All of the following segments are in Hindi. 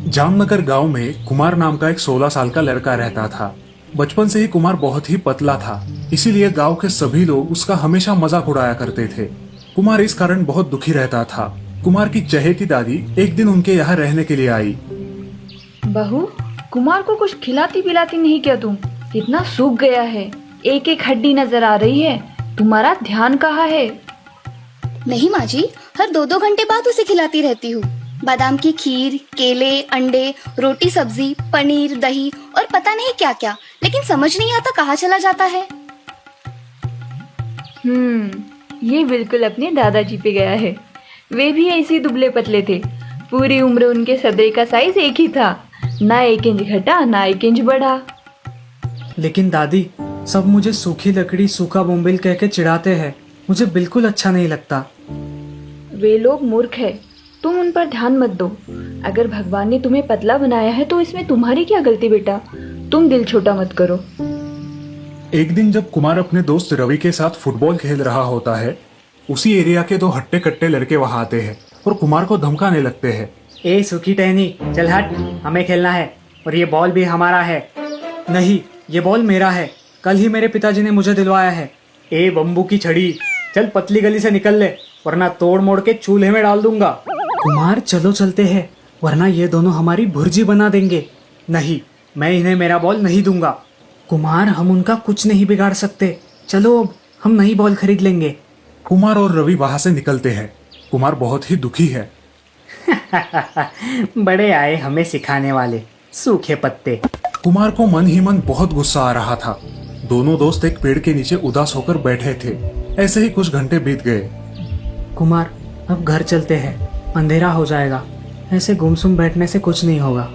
जामनगर गांव में कुमार नाम का एक 16 साल का लड़का रहता था। बचपन से ही कुमार बहुत ही पतला था, इसीलिए गांव के सभी लोग उसका हमेशा मजाक उड़ाया करते थे। कुमार इस कारण बहुत दुखी रहता था। कुमार की चहेती दादी एक दिन उनके यहाँ रहने के लिए आई। बहू, कुमार को कुछ खिलाती पिलाती नहीं क्या तुम? इतना सूख गया है, एक एक हड्डी नजर आ रही है। तुम्हारा ध्यान कहाँ है? नहीं माँ जी, हर 2-2 घंटे बाद उसे खिलाती रहती हूँ। बादाम की खीर, केले, अंडे, रोटी, सब्जी, पनीर, दही और पता नहीं क्या क्या, लेकिन समझ नहीं आता कहाँ चला जाता है। ये बिल्कुल अपने दादाजी पे गया है। वे भी ऐसे दुबले पतले थे। पूरी उम्र उनके सदे का साइज एक ही था, ना 1 इंच घटा ना 1 इंच बढ़ा। लेकिन दादी, सब मुझे सूखी लकड़ी, सूखा बोम्बिल कह के चिढ़ाते हैं। मुझे बिल्कुल अच्छा नहीं लगता। वे लोग मूर्ख है, तुम उन पर ध्यान मत दो। अगर भगवान ने तुम्हें पतला बनाया है तो इसमें तुम्हारी क्या गलती बेटा? तुम दिल छोटा मत करो। एक दिन जब कुमार अपने दोस्त रवि के साथ फुटबॉल खेल रहा होता है, उसी एरिया के 2 हट्टे कट्टे लड़के वहां आते हैं और कुमार को धमकाने लगते हैं। ए सूखी टहनी, चल हट, हमें खेलना है और ये बॉल भी हमारा है। नहीं, ये बॉल मेरा है, कल ही मेरे पिताजी ने मुझे दिलवाया है। ए बम्बू की छड़ी, चल पतली गली से निकल ले, वरना तोड़ मोड़ के चूल्हे में डाल दूंगा। कुमार चलो चलते हैं, वरना ये दोनों हमारी भुर्जी बना देंगे। नहीं, मैं इन्हें मेरा बॉल नहीं दूंगा। कुमार, हम उनका कुछ नहीं बिगाड़ सकते। चलो अब हम नई बॉल खरीद लेंगे। कुमार और रवि वहां से निकलते हैं। कुमार बहुत ही दुखी है। बड़े आए हमें सिखाने वाले, सूखे पत्ते। कुमार को मन ही मन बहुत गुस्सा आ रहा था। दोनों दोस्त एक पेड़ के नीचे उदास होकर बैठे थे। ऐसे ही कुछ घंटे बीत गए। कुमार, अब घर चलते हैं, अंधेरा हो जाएगा। ऐसे गुमसुम बैठने से कुछ नहीं होगा।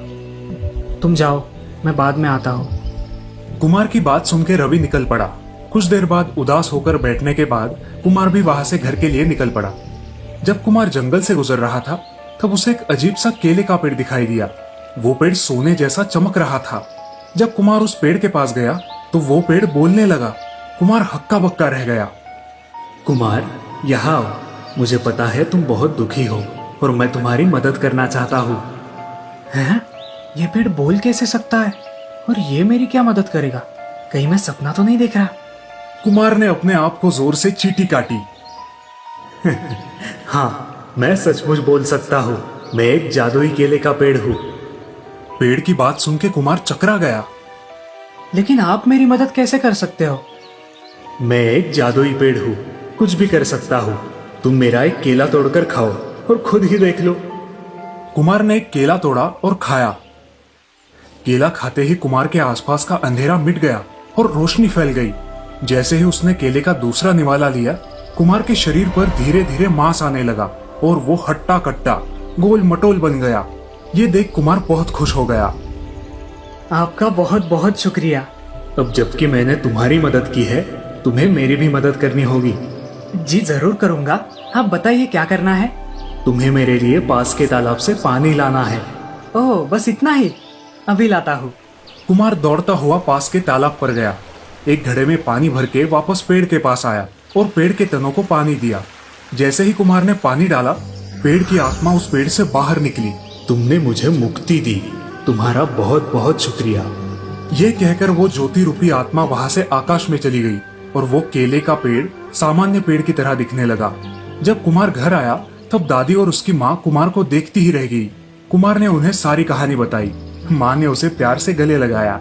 तुम जाओ, मैं बाद में आता हूँ। कुमार की बात सुन के रवि निकल पड़ा। कुछ देर बाद उदास होकर बैठने के बाद कुमार भी वहां से घर के लिए निकल पड़ा। जब कुमार जंगल से गुजर रहा था, तब उसे एक अजीब सा केले का पेड़ दिखाई दिया। वो पेड़ सोने जैसा चमक रहा था। जब कुमार उस पेड़ के पास गया तो वो पेड़ बोलने लगा। कुमार हक्का बक्का रह गया। कुमार, यहाँ आओ। मुझे पता है तुम बहुत दुखी हो और मैं तुम्हारी मदद करना चाहता हूँ। हैं? ये पेड़ बोल कैसे सकता है? और ये मेरी क्या मदद करेगा? कहीं मैं सपना तो नहीं देख रहा? कुमार ने अपने आप को जोर से चींटी काटी। हाँ, मैं सचमुच बोल सकता हूँ। मैं एक जादुई केले का पेड़ हूँ। पेड़ की बात सुन के कुमार चकरा गया। लेकिन आप मेरी मदद कैसे कर सकते हो? मैं एक जादुई पेड़ हूँ, कुछ भी कर सकता हूँ। तुम मेरा एक केला तोड़कर खाओ और खुद ही देख लो। कुमार ने एक केला तोड़ा और खाया। केला खाते ही कुमार के आसपास का अंधेरा मिट गया और रोशनी फैल गई। जैसे ही उसने केले का दूसरा निवाला लिया, कुमार के शरीर पर धीरे धीरे मांस आने लगा और वो हट्टा कट्टा गोल मटोल बन गया। ये देख कुमार बहुत खुश हो गया। आपका बहुत बहुत शुक्रिया। अब जबकि मैंने तुम्हारी मदद की है, तुम्हें मेरी भी मदद करनी होगी। जी जरूर करूंगा। आप बताइए क्या करना है? तुम्हें मेरे लिए पास के तालाब से पानी लाना है। ओह, बस इतना ही? अभी लाता हूँ। कुमार दौड़ता हुआ पास के तालाब पर गया। एक घड़े में पानी भर के वापस पेड़ के पास आया और पेड़ के तनों को पानी दिया। जैसे ही कुमार ने पानी डाला, पेड़ की आत्मा उस पेड़ से बाहर निकली। तुमने मुझे मुक्ति दी, तुम्हारा बहुत बहुत शुक्रिया। ये कहकर वो ज्योति रूपी आत्मा वहां से आकाश में चली गई और वो केले का पेड़ सामान्य पेड़ की तरह दिखने लगा। जब कुमार घर आया, तब दादी और उसकी माँ कुमार को देखती ही रह गई। कुमार ने उन्हें सारी कहानी बताई। माँ ने उसे प्यार से गले लगाया।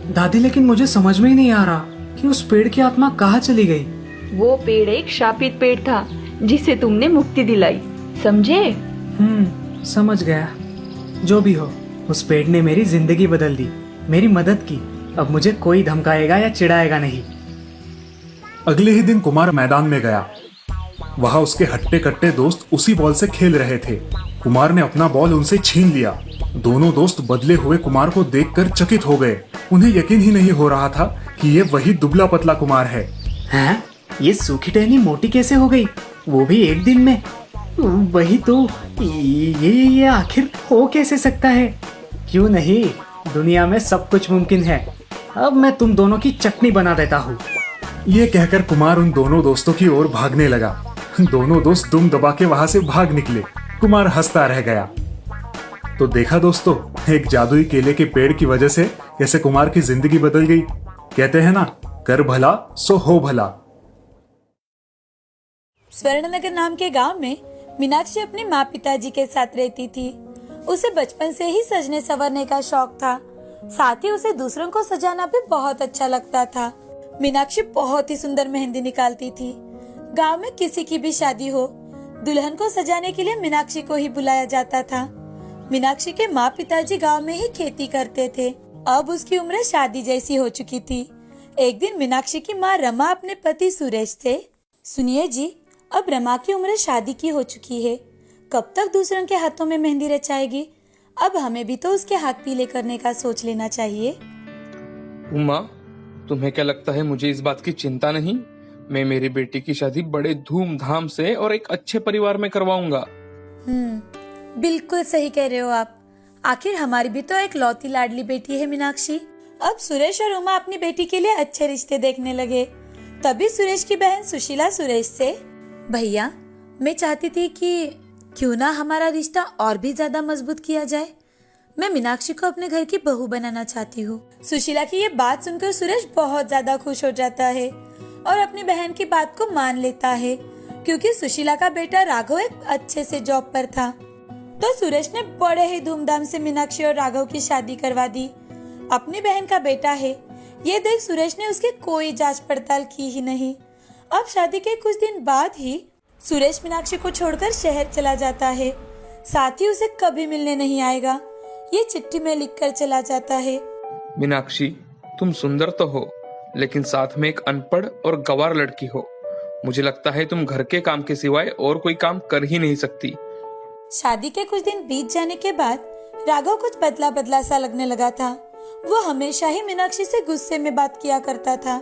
दादी, लेकिन मुझे समझ में ही नहीं आ रहा कि उस पेड़ की आत्मा कहाँ चली गई। वो पेड़ एक शापित पेड़ था जिसे तुमने मुक्ति दिलाई, समझे? समझ गया। जो भी हो, उस पेड़ ने मेरी जिंदगी बदल दी, मेरी मदद की। अब मुझे कोई धमकाएगा या चिढ़ाएगा नहीं। अगले ही दिन कुमार मैदान में गया। वहां उसके हट्टे कट्टे दोस्त उसी बॉल से खेल रहे थे। कुमार ने अपना बॉल उनसे छीन लिया। दोनों दोस्त बदले हुए कुमार को देखकर चकित हो गए। उन्हें यकीन ही नहीं हो रहा था कि ये वही दुबला पतला कुमार है। हैं? ये सूखी टहनी मोटी कैसे हो गई, वो भी एक दिन में? वही तो, ये आखिर हो कैसे सकता है? क्यों नहीं, दुनिया में सब कुछ मुमकिन है। अब मैं तुम दोनों की चटनी बना देता हूँ। ये कहकर कुमार उन दोनों दोस्तों की ओर भागने लगा। दोनों दोस्त दुम दबा के वहां से भाग निकले। कुमार हंसता रह गया। तो देखा दोस्तों, एक जादुई केले के पेड़ की वजह से कैसे कुमार की जिंदगी बदल गई। कहते हैं ना, कर भला सो हो भला। स्वर्णनगर नाम के गांव में मीनाक्षी अपने माँ पिताजी के साथ रहती थी। उसे बचपन से ही सजने संवरने का शौक था। साथ ही उसे दूसरों को सजाना भी बहुत अच्छा लगता था। मीनाक्षी बहुत ही सुंदर मेहंदी निकालती थी। गांव में किसी की भी शादी हो, दुल्हन को सजाने के लिए मीनाक्षी को ही बुलाया जाता था। मीनाक्षी के माँ पिताजी गांव में ही खेती करते थे। अब उसकी उम्र शादी जैसी हो चुकी थी। एक दिन मीनाक्षी की माँ रमा अपने पति सुरेश से, सुनिए जी, अब रमा की उम्र शादी की हो चुकी है, कब तक दूसरों के हाथों में मेहंदी रचाएगी? अब हमें भी तो उसके हाथ पीले करने का सोच लेना चाहिए। उमा, तुम्हें क्या लगता है मुझे इस बात की चिंता नहीं? मैं मेरी बेटी की शादी बड़े धूमधाम से और एक अच्छे परिवार में करवाऊंगा। बिल्कुल सही कह रहे हो आप। आखिर हमारी भी तो एक लौती लाडली बेटी है मीनाक्षी। अब सुरेश और उमा अपनी बेटी के लिए अच्छे रिश्ते देखने लगे। तभी सुरेश की बहन सुशीला सुरेश से, भैया, मैं चाहती थी कि क्यों ना हमारा रिश्ता और भी ज्यादा मजबूत किया जाए। मैं मीनाक्षी को अपने घर की बहू बनाना चाहती हूँ। सुशीला की ये बात सुनकर सुरेश बहुत ज्यादा खुश हो जाता है और अपनी बहन की बात को मान लेता है, क्योंकि सुशीला का बेटा राघव एक अच्छे से जॉब पर था। तो सुरेश ने बड़े ही धूमधाम से मीनाक्षी और राघव की शादी करवा दी। अपनी बहन का बेटा है, ये देख सुरेश ने उसकी कोई जांच पड़ताल की ही नहीं। अब शादी के कुछ दिन बाद ही सुरेश मीनाक्षी को छोड़कर शहर चला जाता है। साथ ही उसे कभी मिलने नहीं आएगा, ये चिट्ठी में लिखकर चला जाता है। मीनाक्षी, तुम सुंदर तो हो, लेकिन साथ में एक अनपढ़ और गंवार लड़की हो। मुझे लगता है तुम घर के काम के सिवाय और कोई काम कर ही नहीं सकती। शादी के कुछ दिन बीत जाने के बाद राघव कुछ बदला बदला सा लगने लगा था। वो हमेशा ही मीनाक्षी से गुस्से में बात किया करता था।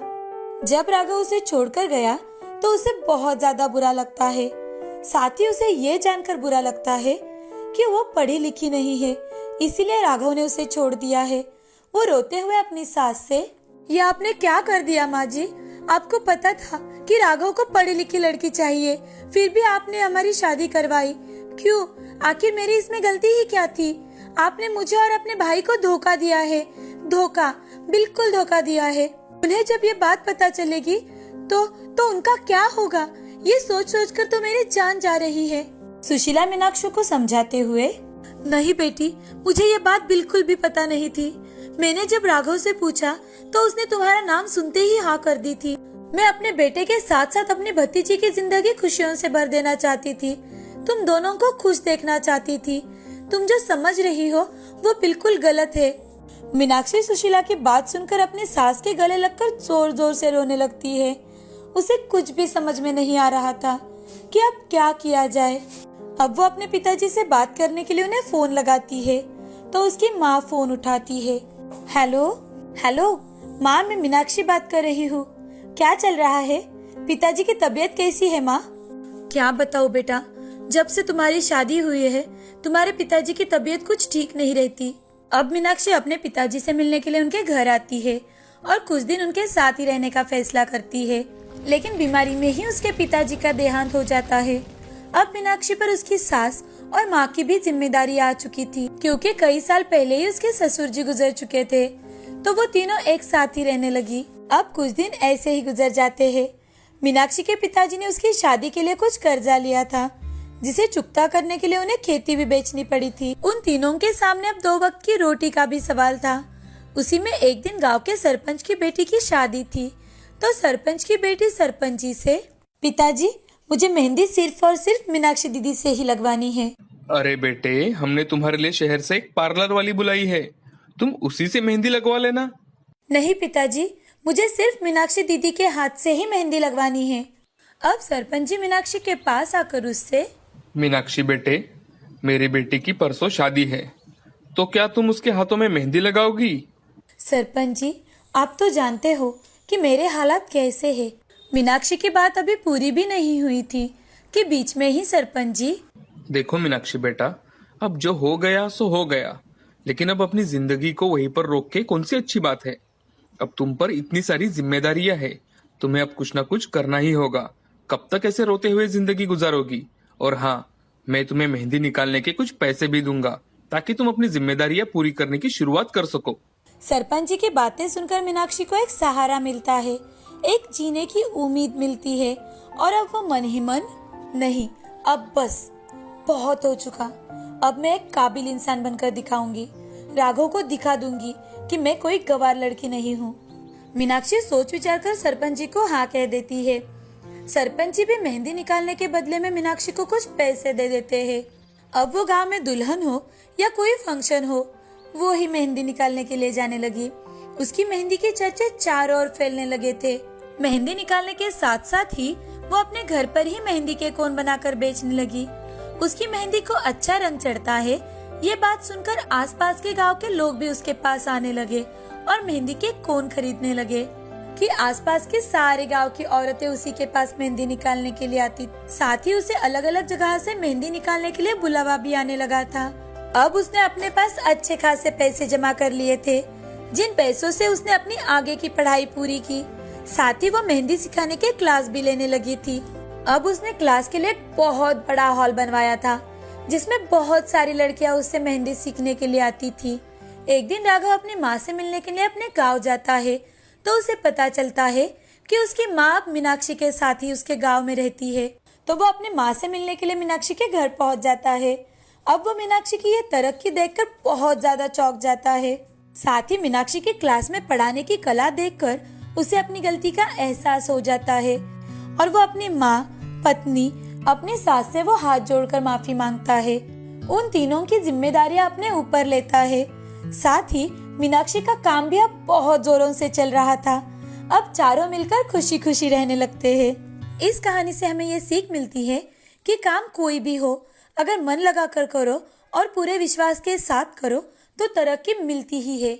जब राघव उसे छोड़कर गया तो उसे बहुत ज्यादा बुरा लगता है। साथ ही उसे ये जानकर बुरा लगता है कि वो पढ़ी लिखी नहीं है, इसीलिए राघव ने उसे छोड़ दिया है। वो रोते हुए अपनी सास से, ये आपने क्या कर दिया माँ जी? आपको पता था कि राघव को पढ़ी लिखी लड़की चाहिए, फिर भी आपने हमारी शादी करवाई। क्यों? आखिर मेरी इसमें गलती ही क्या थी? आपने मुझे और अपने भाई को धोखा दिया है। धोखा, बिल्कुल धोखा दिया है। उन्हें जब ये बात पता चलेगी तो उनका क्या होगा? ये सोच सोच कर तो मेरी जान जा रही है। सुशीला मीनाक्षी को समझाते हुए, नहीं बेटी, मुझे ये बात बिल्कुल भी पता नहीं थी। मैंने जब राघव से पूछा तो उसने तुम्हारा नाम सुनते ही हाँ कर दी थी। मैं अपने बेटे के साथ साथ अपनी भतीजी की जिंदगी खुशियों से भर देना चाहती थी। तुम दोनों को खुश देखना चाहती थी। तुम जो समझ रही हो वो बिल्कुल गलत है। मीनाक्षी सुशीला की बात सुनकर अपनी सास के गले लगकर जोर जोर से रोने लगती है। उसे कुछ भी समझ में नहीं आ रहा था कि अब क्या किया जाए। अब वो अपने पिताजी से बात करने के लिए उन्हें फोन लगाती है तो उसकी माँ फोन उठाती है। हेलो हेलो माँ, मैं मीनाक्षी बात कर रही हूँ। क्या चल रहा है? पिताजी की तबीयत कैसी है माँ? क्या बताओ बेटा, जब से तुम्हारी शादी हुई है तुम्हारे पिताजी की तबीयत कुछ ठीक नहीं रहती। अब मीनाक्षी अपने पिताजी से मिलने के लिए उनके घर आती है और कुछ दिन उनके साथ ही रहने का फैसला करती है, लेकिन बीमारी में ही उसके पिताजी का देहांत हो जाता है। अब मीनाक्षी पर उसकी सास और माँ की भी जिम्मेदारी आ चुकी थी, क्योंकि कई साल पहले ही उसके ससुर जी गुजर चुके थे, तो वो तीनों एक साथ ही रहने लगी। अब कुछ दिन ऐसे ही गुजर जाते हैं। मीनाक्षी के पिताजी ने उसकी शादी के लिए कुछ कर्जा लिया था, जिसे चुकता करने के लिए उन्हें खेती भी बेचनी पड़ी थी। उन तीनों के सामने अब 2 वक्त की रोटी का भी सवाल था। उसी में एक दिन गांव के सरपंच की बेटी की शादी थी, तो सरपंच की बेटी सरपंच जी से, पिताजी, मुझे मेहंदी सिर्फ और सिर्फ मीनाक्षी दीदी से ही लगवानी है। अरे बेटे, हमने तुम्हारे लिए शहर से एक पार्लर वाली बुलाई है, तुम उसी से मेहंदी लगवा लेना। नहीं पिताजी, मुझे सिर्फ मीनाक्षी दीदी के हाथ से ही मेहंदी लगवानी है। अब सरपंच जी मीनाक्षी के पास आकर उससे, मीनाक्षी बेटे, मेरी बेटी की परसों शादी है, तो क्या तुम उसके हाथों में मेहंदी लगाओगी? सरपंच जी, आप तो जानते हो कि मेरे हालात कैसे हैं। मीनाक्षी की बात अभी पूरी भी नहीं हुई थी कि बीच में ही सरपंच जी, देखो मीनाक्षी बेटा, अब जो हो गया सो हो गया, लेकिन अब अपनी जिंदगी को वहीं पर रोक के कौन सी अच्छी बात है। अब तुम पर इतनी सारी जिम्मेदारियां हैं, तुम्हें अब कुछ ना कुछ करना ही होगा। कब तक ऐसे रोते हुए जिंदगी गुजारोगी? और हाँ, मैं तुम्हें मेहंदी निकालने के कुछ पैसे भी दूंगा, ताकि तुम अपनी जिम्मेदारियां पूरी करने की शुरुआत कर सको। सरपंच जी की बातें सुनकर मीनाक्षी को एक सहारा मिलता है, एक जीने की उम्मीद मिलती है। और अब वो मन ही मन, नहीं अब बस बहुत हो चुका, अब मैं एक काबिल इंसान बनकर दिखाऊंगी, राघव को दिखा दूंगी कि मैं कोई गवार लड़की नहीं हूँ। मीनाक्षी सोच विचार कर सरपंच जी को हाँ कह देती है। सरपंच जी भी मेहंदी निकालने के बदले में मीनाक्षी को कुछ पैसे दे देते हैं। अब वो गांव में दुल्हन हो या कोई फंक्शन हो, वो ही मेहंदी निकालने के लिए जाने लगी। उसकी मेहंदी के चर्चे चारों ओर फैलने लगे थे। मेहंदी निकालने के साथ साथ ही वो अपने घर पर ही मेहंदी के कोन बनाकर बेचने लगी। उसकी मेहंदी को अच्छा रंग चढ़ता है, ये बात सुनकर आसपास के गांव के लोग भी उसके पास आने लगे और मेहंदी के कोन खरीदने लगे कि आसपास के सारे गांव की औरतें उसी के पास मेहंदी निकालने के लिए आती। साथ ही उसे अलग अलग जगह से मेहंदी निकालने के लिए बुलावा भी आने लगा था। अब उसने अपने पास अच्छे खासे पैसे जमा कर लिए थे, जिन पैसों से उसने अपनी आगे की पढ़ाई पूरी की। साथ ही वो मेहंदी सिखाने के क्लास भी लेने लगी थी। अब उसने क्लास के लिए बहुत बड़ा हॉल बनवाया था, जिसमें बहुत सारी लड़कियां उससे मेहंदी सीखने के लिए आती थी। एक दिन राघव अपनी माँ से मिलने के लिए अपने गांव जाता है, तो उसे पता चलता है कि उसकी माँ अब मीनाक्षी के साथ ही उसके गांव में रहती है। तो वो अपने माँ से मिलने के लिए मीनाक्षी के घर पहुंच जाता है। अब वो मीनाक्षी की ये तरक्की देखकर बहुत ज्यादा चौंक जाता है। साथ ही मीनाक्षी के क्लास में पढ़ाने की कला देखकर उसे अपनी गलती का एहसास हो जाता है और वो अपनी माँ, पत्नी, अपनी सास से वो हाथ जोड़कर माफी मांगता है। उन तीनों की जिम्मेदारियां अपने ऊपर लेता है। साथ ही मीनाक्षी का काम भी अब बहुत जोरों से चल रहा था। अब चारों मिलकर खुशी खुशी रहने लगते हैं। इस कहानी से हमें ये सीख मिलती है कि काम कोई भी हो, अगर मन लगा कर करो और पूरे विश्वास के साथ करो तो तरक्की मिलती ही है।